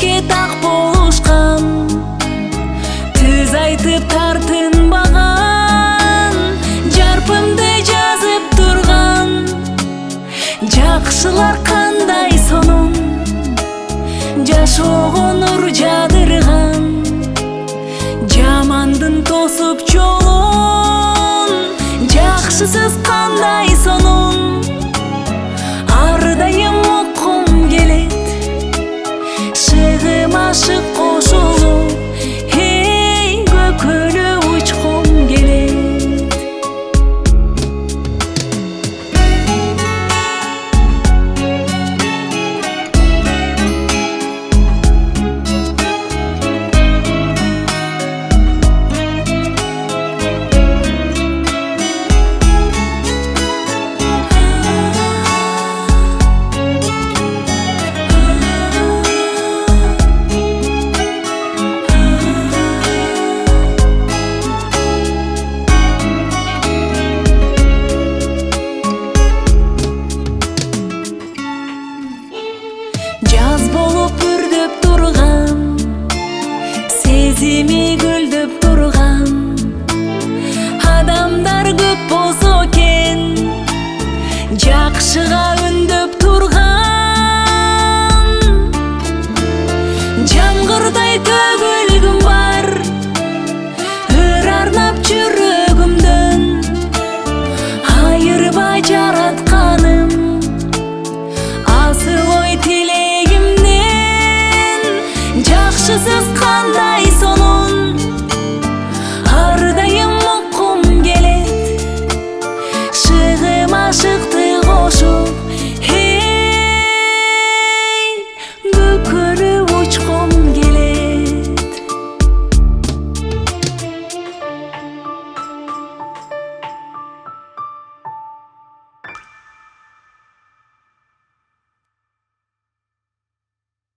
ишке так болушкан, түз айтып тартынбаган, жарпымды жазып турган. Жакшылар кандай сонун, жашоого нур жадырган, жамандын тосуп жолун. Жакшысыз кандай сонун, ар дайым уккум келет, шыгым ашык кошулуп, эй көкөлө учкум келет. Жаз болуп үрдөп турган, сезими гүлдөп турган, адамдар көп болсо экен, жакшыга